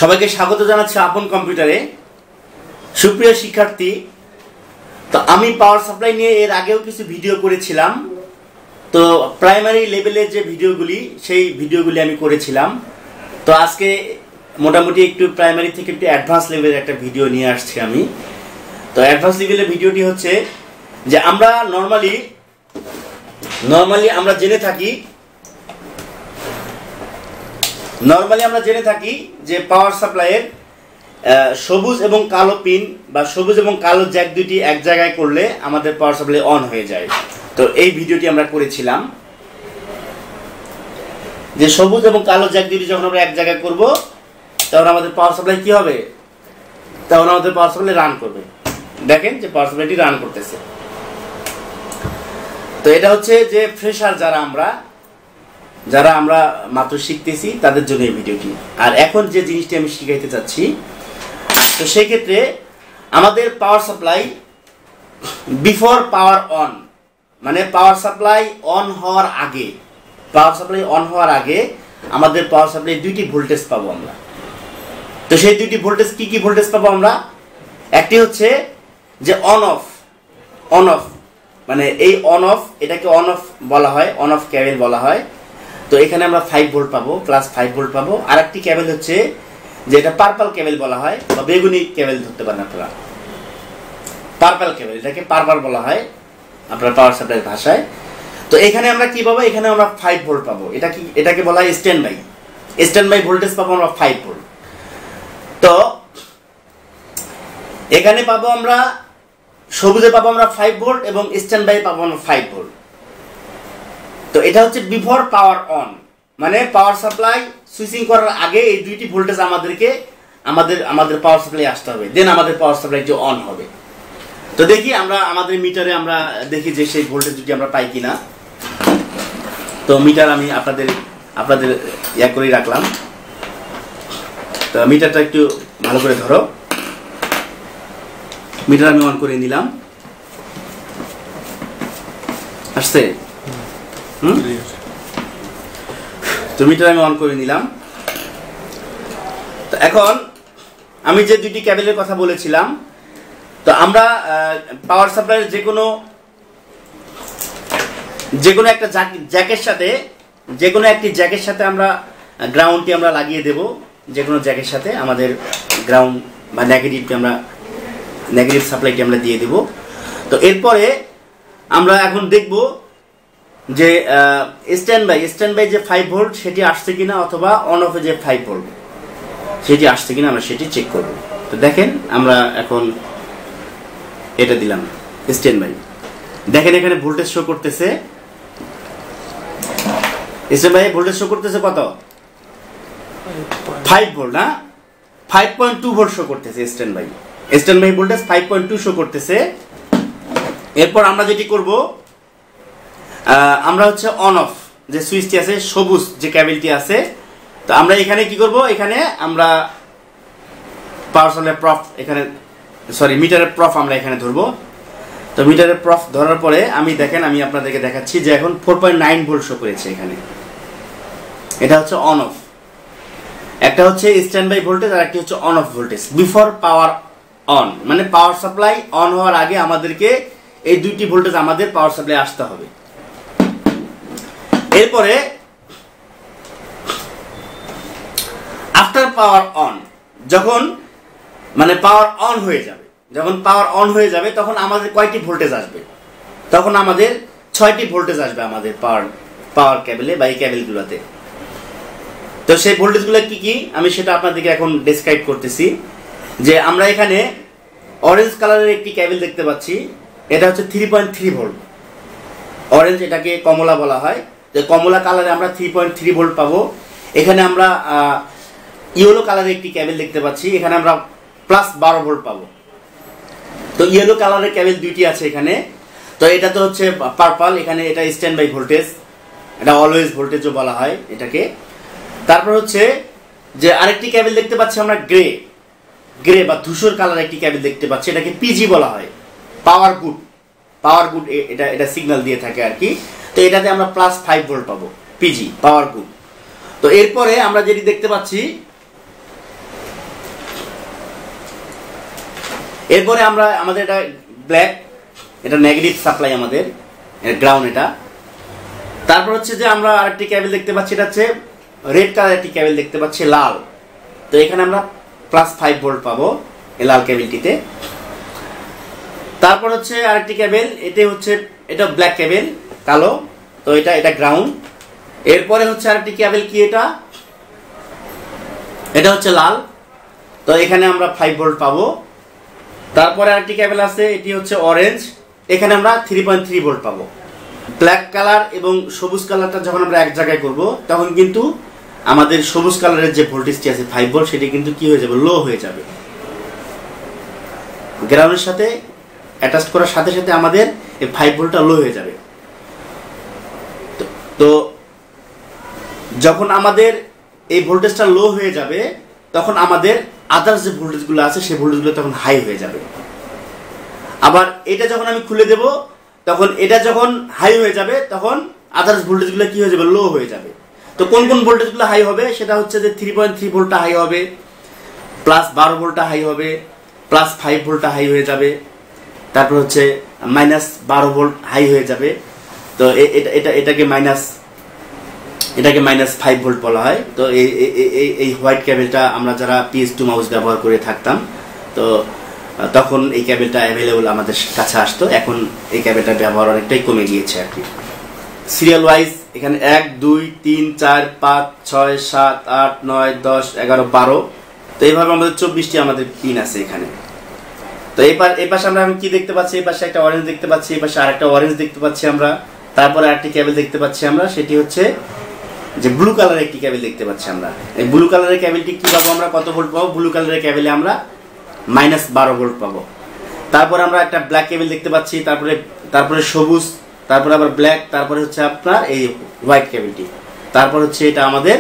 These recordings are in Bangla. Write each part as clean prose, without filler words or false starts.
সবাইকে স্বাগত জানাচ্ছি আপন কম্পিউটারে। সুপ্রিয় শিক্ষার্থী, তো আমি পাওয়ার সাপ্লাই নিয়ে এর আগেও কিছু ভিডিও করেছিলাম। তো প্রাইমারি লেভেলের যে ভিডিওগুলি সেই ভিডিওগুলি আমি করেছিলাম। তো আজকে মোটামুটি একটু প্রাইমারি থেকে একটু অ্যাডভান্স লেভেলের একটা ভিডিও নিয়ে আসছি আমি। তো অ্যাডভান্স লেভেলের ভিডিওটি হচ্ছে যে আমরা নর্মালি আমরা জেনে থাকি যে পাওয়ার সাপ্লাইয়ের সবুজ এবং কালো পিন বা সবুজ এবং কালো জ্যাক দুটি এক জায়গায় করলে আমাদের পাওয়ার সাপ্লাই অন হয়ে যায়। তো এই ভিডিওটি আমরা করেছিলাম যে সবুজ এবং কালো জ্যাক দুটি যখন আমরা এক জায়গায় করব তখন আমাদের পাওয়ার সাপ্লাই কি হবে, তখন আমাদের পাওয়ার সাপ্লাই রান করবে। দেখেন যে পাওয়ার সাপ্লাইটি রান করতেছে। তো এটা হচ্ছে যে ফ্রেশার যারা আমরা মাত্র শিখতেছি তাদের জন্য এই ভিডিওটি। আর এখন যে জিনিসটি আমি শিখাইতে চাচ্ছি, তো সেই ক্ষেত্রে আমাদের power supply before power on, মানে পাওয়ার সাপ্লাই অন হওয়ার আগে আমাদের পাওয়ার সাপ্লাই দুইটি ভোল্টেজ পাবো আমরা। তো সেই দুইটি ভোল্টেজ কি কি ভোল্টেজ পাবো আমরা? একটি হচ্ছে যে অন অফ মানে এই অন অফ, এটাকে অন অফ বলা হয়, অন অফ ক্যাবেল বলা হয়। তো এখানে আমরা 5 ভোল্ট পাবো, প্লাস 5 ভোল্ট পাবো। আর একটি ক্যাবেল হচ্ছে যে এটা পার্পল ক্যাবেল বলা হয় বা বেগুনি ক্যাবেল ধরতে পারেন আপনারা। পার্পল ক্যাবেল, এটাকে পার্পল বলা হয় আপনার পাওয়ার সাপ্লাইয়ের ভাষায়। তো এখানে আমরা কি পাবো? এখানে আমরা 5 ভোল্ট পাবো। এটাকে বলা হয় স্ট্যান্ড বাই ভোল্টেজ পাবো আমরা 5 ভোল্ট। তো এখানে পাবো আমরা সবুজে পাবো আমরা 5 ভোল্ট এবং স্ট্যান্ড বাই পাবো আমরা 5 ভোল্ট। তো এটা হচ্ছে বিফোর পাওয়ার অন, মানে পাওয়ার সাপ্লাই সুইচিং করার আগে এই দুইটি ভোল্টেজ আমাদের পাওয়ার সাপ্লাই আসতে হবে, দেন আমাদের পাওয়ার সাপ্লাইটি অন হবে। তো দেখি আমরা আমাদের মিটারে আমরা দেখি যে সেই ভোল্টেজ দুটি আমরা পাই কিনা। তো মিটার আমি আপনাদের ইয়া করেই রাখলাম। তো মিটারটা একটু ভালো করে ধরো। মিটার আমি অন করে নিলাম। আসছে? তো মিটার আমি অন করে নিলাম। তো এখন আমি যে দুইটি ক্যাবেলের কথা বলেছিলাম, তো আমরা পাওয়ার সাপ্লাইয়ের যে কোনো একটা জ্যাকের সাথে আমরা গ্রাউন্ডটি আমরা লাগিয়ে দেব। যে কোনো জ্যাকের সাথে আমাদের গ্রাউন্ড বা নেগেটিভ সাপ্লাইটি আমরা দিয়ে দেব। তো এরপরে আমরা এখন দেখব যে স্ট্যান্ড বাই যে 5 ভোল্ট সেটি আসছে কিনা, অথবা অন অফে যে 5 ভোল্ট সেটি আসছে কিনা আমরা সেটি চেক করব। তো দেখেন আমরা এখন এটা দিলাম স্ট্যান্ড বাই। দেখেন এখানে ভোল্টেজ শো করতেছে, স্ট্যান্ড বাই ভোল্টেজ শো করতেছে কত? 5 ভোল্ট না, 5.2 ভোল্ট শো করতেছে স্ট্যান্ড বাই ভোল্টেজ 5.2 শো করতেছে। এরপর আমরা যেটি করব, আমরা হচ্ছে অন অফ যে সুইচটি আছে, সবুজ যে ক্যাবেলটি আছে, তো আমরা এখানে কি করব? এখানে আমরা পাওয়ার সাপ্লাই প্রফ, মিটারের প্রফ আমরা এখানে ধরবো। তো মিটারের প্রফ ধরার পরে আমি আপনাদেরকে দেখাচ্ছি যে এখন 4.9 ভোল্ট শো করেছে এখানে। এটা হচ্ছে অন অফ, একটা হচ্ছে স্ট্যান্ড বাই ভোল্টেজ আর একটি হচ্ছে on of voltage before power on, মানে পাওয়ার সাপ্লাই অন হওয়ার আগে আমাদেরকে এই দুইটি ভোল্টেজ আমাদের পাওয়ার সাপ্লাই আসতে হবে। এরপরে আফটার পাওয়ার অন, যখন পাওয়ার অন হয়ে যাবে তখন আমাদের কয়টি ভোল্টেজ আসবে? তখন আমাদের 6টি ভোল্টেজ আসবে আমাদের পাওয়ার ক্যাবেলে বা এই ক্যাবেলগুলোতে। তো সেই ভোল্টেজগুলো কি কি আমি সেটা আপনাদেরকে এখন ডেসক্রাইব করতেছি। যে আমরা এখানে অরেঞ্জ কালারের একটি ক্যাবেল দেখতে পাচ্ছি, এটা হচ্ছে 3.3 ভোল্ট। অরেঞ্জ, এটাকে কমলা বলা হয়। যে কমলা কালারে আমরা 3.3 ভোল্ট পাবো। এখানে আমরা ইয়েলো কালারের একটি ক্যাবেল দেখতে পাচ্ছি, এখানে আমরা প্লাস 12 ভোল্ট পাবো। তো ইয়েলো কালারের ক্যাবেল দুইটি আছে এখানে। তো এটা তো হচ্ছে পার্পল, এখানে এটা স্ট্যান্ড বাই ভোল্টেজ, এটা অলওয়েজ ভোল্টেজও বলা হয় এটাকে। তারপর হচ্ছে যে আরেকটি ক্যাবেল দেখতে পাচ্ছি আমরা গ্রে বা ধূসর কালার একটি ক্যাবেল দেখতে পাচ্ছি, এটাকে পিজি বলা হয়, পাওয়ার গুড এটা সিগন্যাল দিয়ে থাকে আর কি। তো এটাতে আমরা প্লাস 5 ভোল্ট পাবো, পিজি পাওয়ার গুড। তো এরপরে আমরা যেটি দেখতে পাচ্ছি এরপরে আমরা আমাদের এটা ব্ল্যাক, এটা নেগেটিভ সাপ্লাই আমাদের গ্রাউন্ড এটা। তারপর হচ্ছে যে আমরা আরেকটি কেবল দেখতে পাচ্ছি, এটা হচ্ছে রেড কালার একটি কেবল দেখতে পাচ্ছি লাল। তো এখানে আমরা +5 ভোল্ট পাবো এই লাল কেবলটিতে। তারপর হচ্ছে আরেকটি কেবল, এটা ব্ল্যাক কেবল কালো, তো এটা গ্রাউন্ড। এরপরে হচ্ছে আরেকটি কেবল কি এটা হচ্ছে লাল, তো এখানে আমরা 5 ভোল্ট পাবো। তারপরে আরেকটি কেবল আছে, এটি হচ্ছে অরেঞ্জ, এখানে আমরা 3.3 ভোল্ট পাবো। ব্ল্যাক কালার এবং সবুজ কালারটা যখন আমরা এক জায়গায় করব তখন কিন্তু আমাদের সবুজ কালারের যে ভোল্টেজটি আছে 5 ভোল্ট, সেটি কিন্তু কি হয়ে যাবে, লো হয়ে যাবে। গ্রাউন্ডের সাথে অ্যাটাচ করার সাথে সাথে আমাদের এই 5 ভোল্টটা লো হয়ে যাবে। তো যখন আমাদের এই ভোল্টেজটা লো হয়ে যাবে তখন আমাদের আদার্স যে ভোল্টেজগুলো আছে সেই ভোল্টেজগুলো তখন হাই হয়ে যাবে। আবার এটা যখন আমি খুলে দেব তখন এটা যখন হাই হয়ে যাবে তখন আদার্স ভোল্টেজগুলো কি হয়ে যাবে, লো হয়ে যাবে। তো কোন কোন ভোল্টেজগুলো হাই হবে, সেটা হচ্ছে যে 3.3 ভোল্টটা হাই হবে, +12 ভোল্টটা হাই হবে, +5 ভোল্টটা হাই হয়ে যাবে, তারপর হচ্ছে -12 ভোল্ট হাই হয়ে যাবে। তো এটাকে -5 ভোল্ট বলা হয়। তো এই হোয়াইট কেবলটা আমরা যারা PS2 মাউস ব্যবহার করে থাকতাম, তো তখন এই কেবলটা অ্যাভেলেবল আমাদের কাছে আসতো। এখন এই কেবলটার ব্যবহার অনেকটাই কমে গিয়েছে আর কি। সিরিয়াল ওয়াইজ এখানে 1 2 3 4 5 6 7 8 9 10 11 12, তো এইভাবে আমাদের 24টি আমাদের পিন আছে এখানে। তো এই পাশে আমরা কি দেখতে পাচ্ছি, এই পাশে একটা অরেঞ্জ দেখতে পাচ্ছি, এই পাশে আরেকটা অরেঞ্জ দেখতে পাচ্ছি আমরা। তারপরে আরেকটি কেবল দেখতে পাচ্ছি আমরা, সেটি হচ্ছে যে ব্লু কালারের একটি কেবল দেখতে পাচ্ছি আমরা। এই ব্লু কালারের কেবলটি কি পাবো আমরা, কত ভোল্ট পাবো, ব্লু কালারের কেবলে আমরা -12 ভোল্ট পাবো। তারপর আমরা একটা ব্ল্যাক কেবল দেখতে পাচ্ছি, তারপরে সবুজ, তারপরে আবার ব্ল্যাক, তারপরে হচ্ছে আপনার এই হোয়াইট কেবলটি, তারপর হচ্ছে এটা আমাদের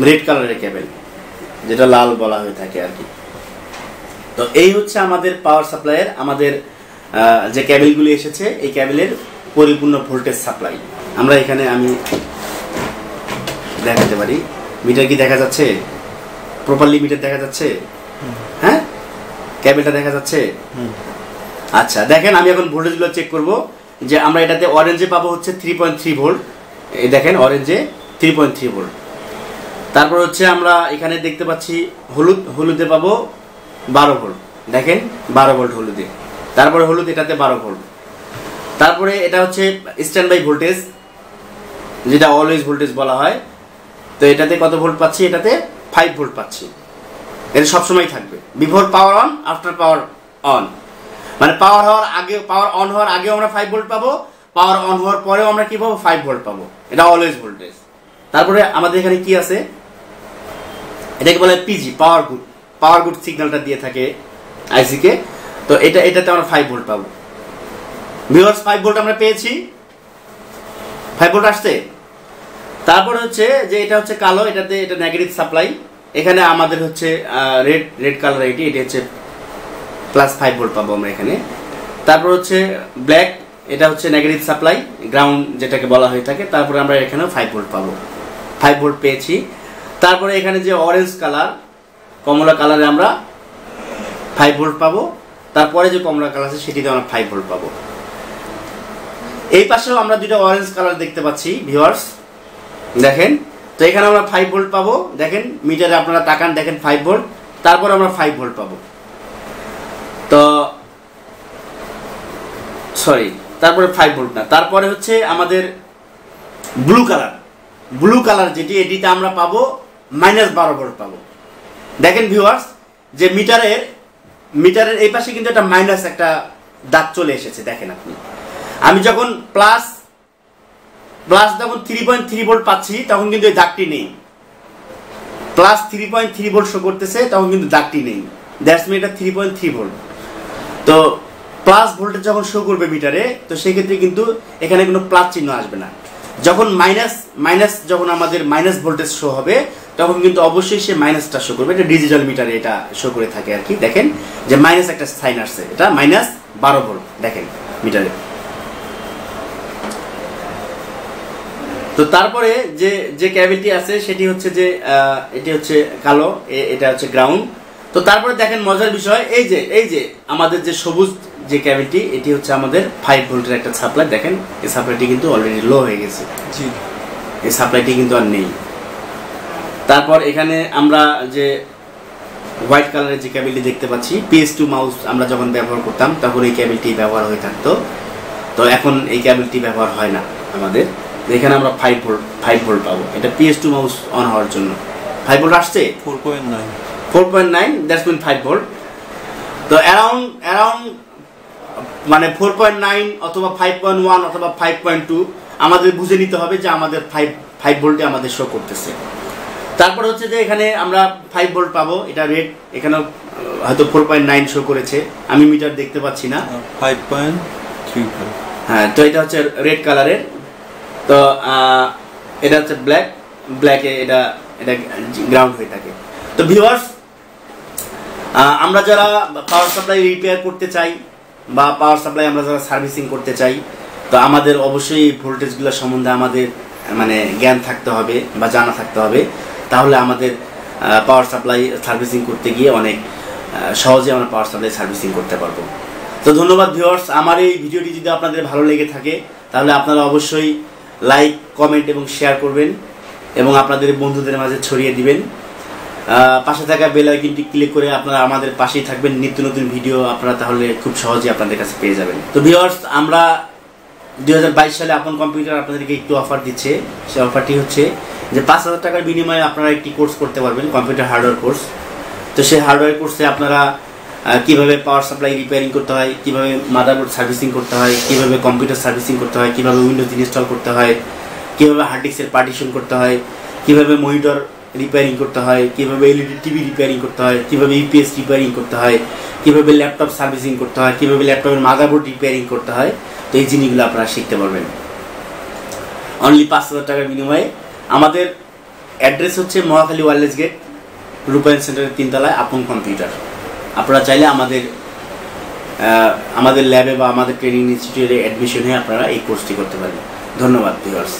রেড কালারের কেবল, যেটা লাল বলা হয়ে থাকে আর কি। তো এই হচ্ছে আমাদের পাওয়ার সাপ্লাইয়ের আমাদের যে কেবলগুলি এসেছে, এই কেবলের পরিপূর্ণ ভোল্টেজ সাপ্লাই। আমরা এখানে আমি দেখাতে পারি, মিটার কি দেখা যাচ্ছে, প্রপারলি মিটার দেখা যাচ্ছে, হ্যাঁ কেবলটা দেখা যাচ্ছে। আচ্ছা দেখেন, আমি এখন ভোল্টেজগুলো চেক করব যে আমরা এটাতে অরেঞ্জে পাবো হচ্ছে 3.3 ভোল্ট, এই দেখেন অরেঞ্জে 3.3 ভোল্ট। তারপর হচ্ছে আমরা এখানে দেখতে পাচ্ছি হলুদে পাবো 12 ভোল্ট, দেখেন 12 ভোল্ট হলুদে। তারপরে হলুদ এটাতে 12 ভোল্ট। তারপরে এটা হচ্ছে স্ট্যান্ড বাই ভোল্টেজ, যেটা অলওয়েজ ভোল্টেজ বলা হয়। তো এটাতে কত ভোল্ট পাচ্ছি, এটাতে 5 ভোল্ট পাচ্ছি। এটা সবসময় থাকবে, before power on, after power on, মানে পাওয়ার অন হওয়ার আগেও আমরা 5 ভোল্ট পাবো, পাওয়ার অন হওয়ার পরেও আমরা কি পাবো, 5 ভোল্ট পাবো। এটা অলওয়েজ ভোল্টেজ। তারপরে আমাদের এখানে কি আছে, এটাকে বলে পিজি, পাওয়ার গুড সিগন্যালটা দিয়ে থাকে আইসি কে। তো এটাতে আমরা 5 ভোল্ট পাবো। ভিউয়ার্স 5 ভোল্ট আমরা পেয়েছি, 5 ভোল্ট আসছে। তারপর হচ্ছে যে এটা হচ্ছে কালো, এটা নেগেটিভ সাপ্লাই, এখানে আমাদের হচ্ছে রেড কালার, এটি হচ্ছে +5 ভোল্ট পাবো আমরা এখানে। তারপর হচ্ছে ব্ল্যাক, এটা হচ্ছে নেগেটিভ সাপ্লাই, গ্রাউন্ড যেটাকে বলা হয়ে থাকে। তারপরে আমরা এখানেও 5 ভোল্ট পাবো, 5 ভোল্ট পেয়েছি। তারপরে এখানে যে অরেঞ্জ কালার, কমলা কালারে আমরা 5 ভোল্ট পাবো। তারপরে যে কমলা কালার আছে সেটিতে আমরা 5 ভোল্ট পাবো। এই পাশেও আমরা দুইটা অরেঞ্জ কালার দেখতে পাচ্ছি ভিউয়ার্স, দেখেন। তো এখানে আমরা 5 ভোল্ট পাবো, দেখেন মিটারে আপনারা তাকান, দেখেন 5 ভোল্ট। তারপর আমরা 5 ভোল্ট পাবো। তো সরি, তারপরে 5 ভোল্ট না, তারপরে হচ্ছে আমাদের ব্লু কালার যেটি, এটিতে আমরা পাবো -12 ভোল্ট পাবো। দেখেন ভিউয়ার্স, যে মিটারের এই পাশে কিন্তু একটা মাইনাস একটা দাগ চলে এসেছে, দেখেন আপনি। আমি যখন প্লাস যখন 3.3 ভোল্ট পাচ্ছি তখন কিন্তু এই দাগটি নেই, +3.3 ভোল্ট শো করতেছে তখন কিন্তু দাগটি নেই, দ্যাটস মিন এটা 3.3 ভোল্ট। তো প্লাস ভোল্টেজ যখন শো করবে মিটারে, তো সেক্ষেত্রে কিন্তু এখানে কোনো প্লাস চিহ্ন আসবে না। যখন যখন আমাদের মাইনাস ভোল্টেজ শো হবে তখন কিন্তু অবশ্যই সে মাইনাসটা শো করবে। এটা ডিজিটাল মিটারে এটা শো করে থাকে আর কি। দেখেন যে মাইনাস একটা সাইন আসছে, এটা -12 ভোল্ট দেখেন মিটারে। তো তারপরে যে কেবলটি আছে সেটি হচ্ছে যে এটি হচ্ছে কালো, এটা হচ্ছে গ্রাউন্ড। তো তারপরে দেখেন মজার বিষয়, এই যে আমাদের যে সবুজ যে কেবলটি, এটি হচ্ছে আমাদের 5 ভোল্টের একটা সাপ্লাই। দেখেন এই সাপ্লাইটি কিন্তু অলরেডি লো হয়ে গেছে, এই সাপ্লাইটি কিন্তু আর নেই। তারপর এখানে আমরা যে হোয়াইট কালারের যে কেবলটি দেখতে পাচ্ছি, PS2 মাউস আমরা যখন ব্যবহার করতাম তখন এই কেবলটি ব্যবহার হয়ে থাকতো, তো এখন এই কেবলটি ব্যবহার হয় না আমাদের। এখানে আমরা 5 ভোল্ট পাবো, এটা PS2 মাউস অন হওয়ার জন্য 5 ভোল্ট আসছে, 4.9, দ্যাটস মিন 5 ভোল্ট। তো অ্যারাউন্ড মানে 4.9 অথবা 5.1 অথবা 5.2 আমাদের বুঝে নিতে হবে যে আমাদের 5 ভোল্টে আমাদের শো করতেছে। তারপর হচ্ছে যে এখানে আমরা 5 ভোল্ট পাবো, এটা রেড, এখানে হয়তো 4.9 শো করেছে, আমি মিটার দেখতে পাচ্ছি না, 5.3। হ্যাঁ, তো এটা হচ্ছে রেড কালারের। তো এটা হচ্ছে ব্ল্যাকে এটা গ্রাউন্ড হয়ে থাকে। তো ভিউয়ার্স, আমরা যারা পাওয়ার সাপ্লাই রিপেয়ার করতে চাই বা পাওয়ার সাপ্লাই আমরা যারা সার্ভিসিং করতে চাই, তো আমাদের অবশ্যই এই ভোল্টেজগুলো সম্বন্ধে আমাদের মানে জ্ঞান থাকতে হবে বা জানা থাকতে হবে, তাহলে আমাদের পাওয়ার সাপ্লাই সার্ভিসিং করতে গিয়ে অনেক সহজে আমরা পাওয়ার সাপ্লাই সার্ভিসিং করতে পারবো। তো ধন্যবাদ ভিউয়ার্স, আমার এই ভিডিওটি যদি আপনাদের ভালো লেগে থাকে তাহলে আপনারা অবশ্যই লাইক, কমেন্ট এবং শেয়ার করবেন এবং আপনাদের বন্ধুদের মাঝে ছড়িয়ে দিবেন। পাশে থাকা বেল আইকনটি ক্লিক করে আপনারা আমাদের পাশেই থাকবেন, নিত্য নতুন ভিডিও আপনারা তাহলে খুব সহজেই আপনাদের কাছে পেয়ে যাবেন। তো ভিউয়ার্স, আমরা 2022 সালে আপন কম্পিউটার আপনাদেরকে একটু অফার দিচ্ছে। সেই অফারটি হচ্ছে যে 5,000 টাকার বিনিময়ে আপনারা একটি কোর্স করতে পারবেন, কম্পিউটার হার্ডওয়্যার কোর্স। তো সেই হার্ডওয়্যার কোর্সে আপনারা কিভাবে পাওয়ার সাপ্লাই রিপেয়ারিং করতে হয়, কিভাবে মাদারবোর্ড সার্ভিসিং করতে হয়, কিভাবে কম্পিউটার সার্ভিসিং করতে হয়, কিভাবে উইন্ডোজ ইনস্টল করতে হয়, কিভাবে হার্ড ডিস্কের পার্টিশন করতে হয়, কিভাবে মনিটর রিপেয়ারিং করতে হয়, কিভাবে এলইডি টিভি রিপেয়ারিং করতে হয়, কিভাবে ইপিএস রিপেয়ারিং করতে হয়, কিভাবে ল্যাপটপ সার্ভিসিং করতে হয়, কিভাবে ল্যাপটপের মাদারবোর্ড রিপেয়ারিং করতে হয়। তো এই জিনিসগুলো আপনারা শিখতে পারবেন অনলি 5,000 টাকার বিনিময়ে। আমাদের অ্যাড্রেস হচ্ছে মহাখালী ওয়্যারলেস গেট, রূপায়ণ সেন্টারের 3 তলায় আপন কম্পিউটার। আপনারা চাইলে আমাদের ল্যাবে বা আমাদের ট্রেনিং ইনস্টিটিউটে অ্যাডমিশন হয়ে আপনারা এই কোর্সটি করতে পারেন। ধন্যবাদ ভিউয়ার্স।